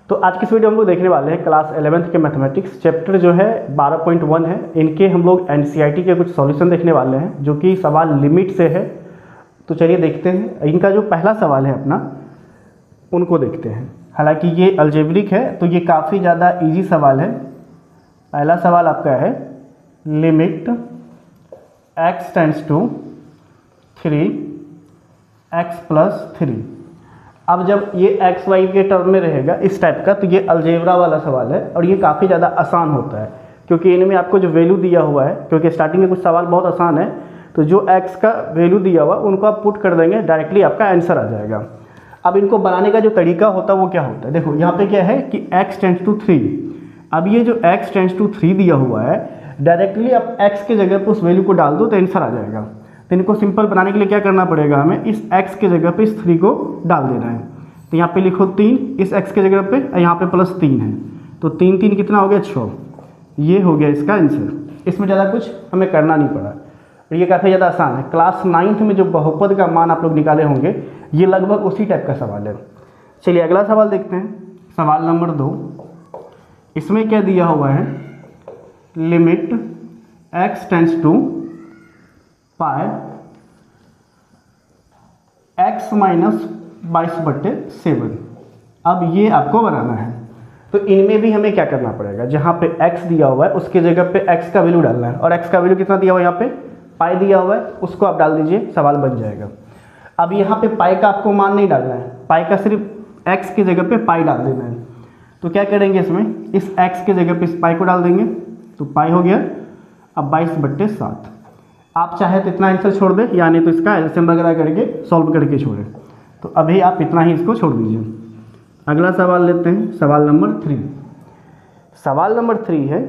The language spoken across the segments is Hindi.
तो आज की इस वीडियो हम लोग देखने वाले हैं क्लास 11th के मैथमेटिक्स चैप्टर जो है 12.1 है। इनके हम लोग एनसीईआरटी के कुछ सॉल्यूशन देखने वाले हैं जो कि सवाल लिमिट से है। तो चलिए देखते हैं। इनका जो पहला सवाल है अपना उनको देखते हैं। हालांकि ये अलजेब्रिक है तो ये काफ़ी ज़्यादा इजी सवाल है। पहला सवाल आपका है limit x tends to 3x plus 3। अब जब ये एक्स वाई के टर्म में रहेगा इस टाइप का तो ये अलजेब्रा वाला सवाल है और ये काफ़ी ज़्यादा आसान होता है क्योंकि इनमें आपको जो वैल्यू दिया हुआ है, क्योंकि स्टार्टिंग में कुछ सवाल बहुत आसान है तो जो एक्स का वैल्यू दिया हुआ उनको आप पुट कर देंगे, डायरेक्टली आपका आंसर आ जाएगा। अब इनको बनाने का जो तरीका होता है वो क्या होता है, देखो यहाँ पे क्या है कि x टेंड्स टू 3। अब ये जो x टेंड्स टू 3 दिया हुआ है डायरेक्टली आप x के जगह पर उस वैल्यू को डाल दो तो आंसर आ जाएगा। तो इनको सिंपल बनाने के लिए क्या करना पड़ेगा, हमें इस x के जगह पे इस 3 को डाल देना है। तो यहाँ पे लिखो 3 इस x के जगह पे, यहाँ पे प्लस 3 है तो 3 3 कितना हो गया 6। ये हो गया इसका आंसर। इसमें ज़्यादा कुछ हमें करना नहीं पड़ा और ये काफ़ी ज़्यादा आसान है। क्लास 9th में जो बहुपद का मान आप लोग निकाले होंगे ये लगभग उसी टाइप का सवाल है। चलिए अगला सवाल देखते हैं। सवाल नंबर 2। इसमें क्या दिया हुआ है, limit x tends to pi x minus 22/7। अब ये आपको बनाना है तो इनमें भी हमें क्या करना पड़ेगा, जहाँ पे x दिया हुआ है उसके जगह पे x का वैल्यू डालना है और x का वैल्यू कितना दिया हुआ है, यहाँ पे पाई दिया हुआ है उसको आप डाल दीजिए, सवाल बन जाएगा। अब यहाँ पे पाई का आपको मान नहीं डालना है, पाई का सिर्फ x की जगह पे पाई डाल देना है। तो क्या करेंगे, इसमें इस x के जगह पे इस पाई को डाल देंगे तो पाई हो गया अब 22/7। आप चाहे तो इतना आंसर छोड़ दें या नहीं तो इसका एलसीएम वगैरह करके सॉल्व करके छोड़ें। तो अभी आप इतना ही इसको छोड़ दीजिए। अगला सवाल लेते हैं, सवाल नंबर 3। सवाल नंबर 3 है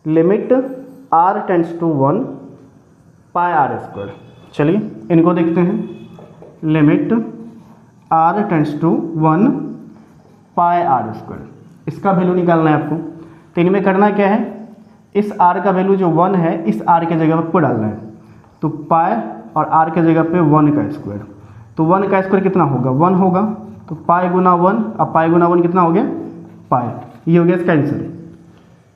limit r tends to 1 pi r²। चलिए इनको देखते हैं। Limit r tends to 1 pi r²। इसका वैल्यू निकालना है आपको। तो इनमें करना क्या है, इस r का वैल्यू जो 1 है इस r के जगह पर डालना है। तो पाई और r के जगह पे 1 का स्क्वायर, तो 1 का स्क्वायर कितना होगा 1 होगा, तो पाई गुना 1, अब पाई गुना 1 कितना हो गया पाई। ये हो गया इसका आंसर।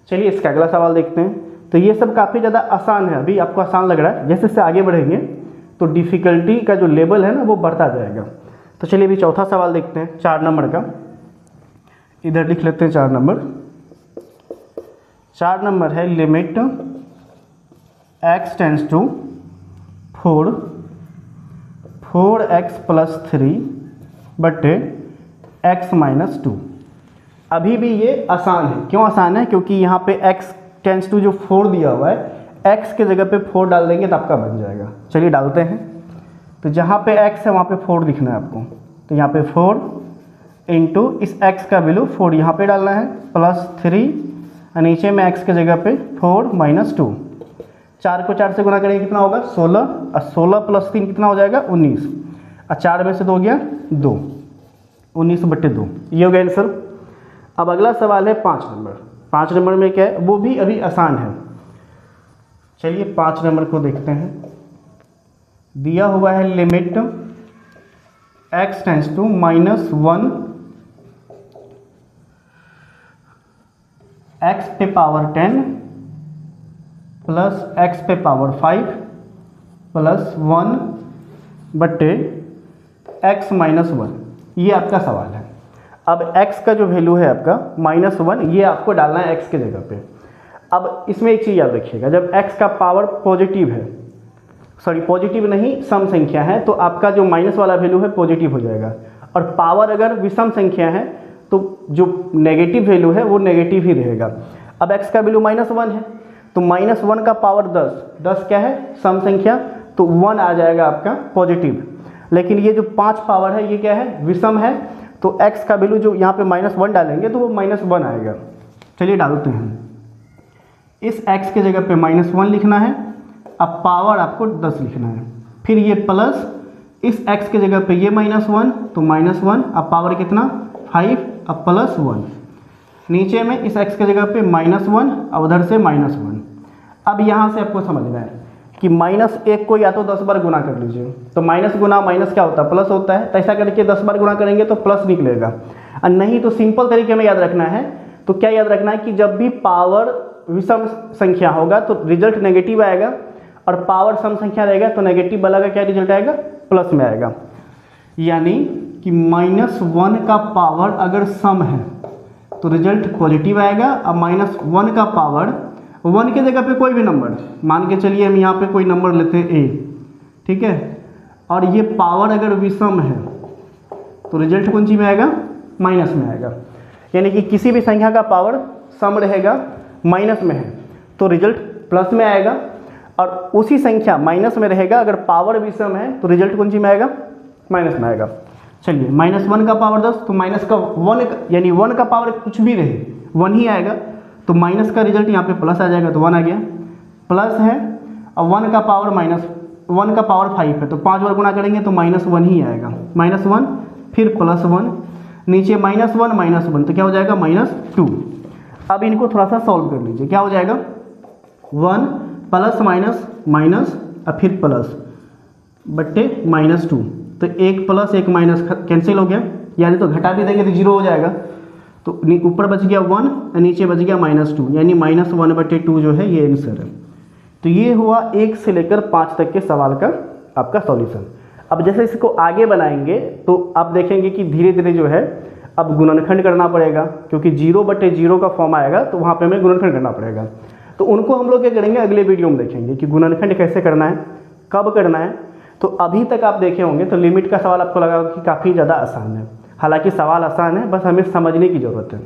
चलिए इसका अगला सवाल देखते हैं। तो ये सब काफ़ी ज़्यादा आसान है, अभी आपको आसान लग रहा है, जैसे जैसे आगे बढ़ेंगे तो डिफ़िकल्टी का जो लेवल है ना वो बढ़ता जाएगा। तो चलिए अभी चौथा सवाल देखते हैं, 4 नंबर का। इधर लिख लेते हैं 4 नंबर। 4 नंबर है limit x tends to 4x plus 3 बटे x माइनस 2। अभी भी ये आसान है। क्यों आसान है, क्योंकि यहाँ पे x टेंड्स टू जो 4 दिया हुआ है x के जगह पे 4 डाल देंगे तो आपका बन जाएगा। चलिए डालते हैं। तो जहाँ पे x है वहाँ पे 4 दिखना है आपको, तो यहाँ पे 4 इंटू इस x का वैल्यू 4 यहाँ पे डालना है प्लस 3 और नीचे में x के जगह पे 4 माइनस 2। 4 को 4 से गुना करेंगे कितना होगा 16 और 16 प्लस 3 कितना हो जाएगा 19 और 4 में से 2 गया 2, 19/2। ये हो गया आंसर। अब अगला सवाल है 5 नंबर। 5 नंबर में क्या है, वो भी अभी आसान है। चलिए 5 नंबर को देखते हैं। दिया हुआ है limit x tends to -1 x पे पावर 10 प्लस x पे पावर 5 प्लस 1 बटे x माइनस 1। ये आपका सवाल है। अब x का जो वैल्यू है आपका -1 ये आपको डालना है x के जगह पे। अब इसमें एक चीज़ याद रखिएगा, जब x का पावर पॉजिटिव है, सॉरी पॉजिटिव नहीं सम संख्या है तो आपका जो माइनस वाला वैल्यू है पॉजिटिव हो जाएगा, और पावर अगर विषम संख्या है तो जो नेगेटिव वैल्यू है वो नेगेटिव ही रहेगा। अब x का वैल्यू -1 है तो -1 का पावर 10 क्या है सम संख्या, तो 1 आ जाएगा आपका पॉजिटिव। लेकिन ये जो 5 पावर है ये क्या है विषम है, तो x का वैल्यू जो यहाँ पे -1 डालेंगे तो वो -1 आएगा। चलिए डालते हैं। इस x के जगह पे -1 लिखना है, अब पावर आपको 10 लिखना है, फिर ये प्लस इस x के जगह पे ये -1 तो -1, अब पावर कितना 5, अब प्लस 1, नीचे में इस x के जगह पे -1 और उधर से -1। अब यहाँ से आपको समझना है कि -1 को या तो 10 बार गुना कर लीजिए, तो माइनस गुना माइनस क्या होता है प्लस होता है, तो ऐसा करके 10 बार गुना करेंगे तो प्लस निकलेगा। और नहीं तो सिंपल तरीके में याद रखना है। तो क्या याद रखना है कि जब भी पावर विषम संख्या होगा तो रिजल्ट नेगेटिव आएगा, और पावर सम संख्या रहेगा तो नेगेटिव वाला का क्या रिजल्ट आएगा, प्लस में आएगा। यानी कि -1 का पावर अगर सम है तो रिजल्ट पॉजिटिव आएगा, और -1 का पावर 1 के जगह पे कोई भी नंबर, मान के चलिए हम यहाँ पे कोई नंबर लेते हैं a, ठीक है, और ये पावर अगर विषम है तो रिजल्ट कौन सी में आएगा, माइनस में आएगा। यानी कि किसी भी संख्या का पावर सम रहेगा माइनस में है तो रिजल्ट प्लस में आएगा, और उसी संख्या माइनस में रहेगा अगर पावर विषम है तो रिजल्ट कौन सी में आएगा, माइनस में आएगा। चलिए -1 का पावर 10 तो माइनस का 1 यानी 1 का पावर कुछ भी रहे 1 ही आएगा, तो माइनस का रिजल्ट यहाँ पे प्लस आ जाएगा, तो 1 आ गया, प्लस है, और 1 का पावर 5 है तो 5 बार गुणा करेंगे तो -1 ही आएगा, -1 फिर +1, नीचे -1 तो क्या हो जाएगा, -2। अब इनको थोड़ा सा सॉल्व कर लीजिए, क्या हो जाएगा, 1 प्लस माइनस और फिर प्लस बट्टे -2, तो 1 प्लस 1 माइनस कैंसिल हो गया, यानी तो घटा भी देंगे तो 0 हो जाएगा, तो ऊपर बच गया 1 और नीचे बच गया -2, यानी -1/2 जो है ये आंसर है। तो ये हुआ 1 से लेकर 5 तक के सवाल का आपका सॉल्यूशन। अब जैसे इसको आगे बनाएंगे तो आप देखेंगे कि धीरे धीरे जो है अब गुणनखंड करना पड़ेगा, क्योंकि 0/0 का फॉर्म आएगा तो वहाँ पे हमें गुणनखंड करना पड़ेगा। तो उनको हम लोग क्या करेंगे, अगले वीडियो में देखेंगे कि गुणनखंड कैसे करना है, कब करना है। तो अभी तक आप देखे होंगे तो लिमिट का सवाल आपको लगा कि काफ़ी ज़्यादा आसान है, हालांकि सवाल आसान है, बस हमें समझने की ज़रूरत है।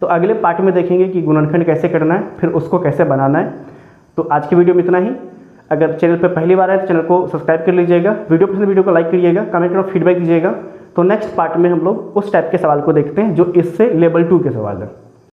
तो अगले पार्ट में देखेंगे कि गुणनखंड कैसे करना है, फिर उसको कैसे बनाना है। तो आज की वीडियो में इतना ही। अगर चैनल पर पहली बार है तो चैनल को सब्सक्राइब कर लीजिएगा, वीडियो को लाइक करिएगा, कमेंट और फीडबैक दीजिएगा। तो नेक्स्ट पार्ट में हम लोग उस टाइप के सवाल को देखते हैं जो इससे लेवल 2 के सवाल है।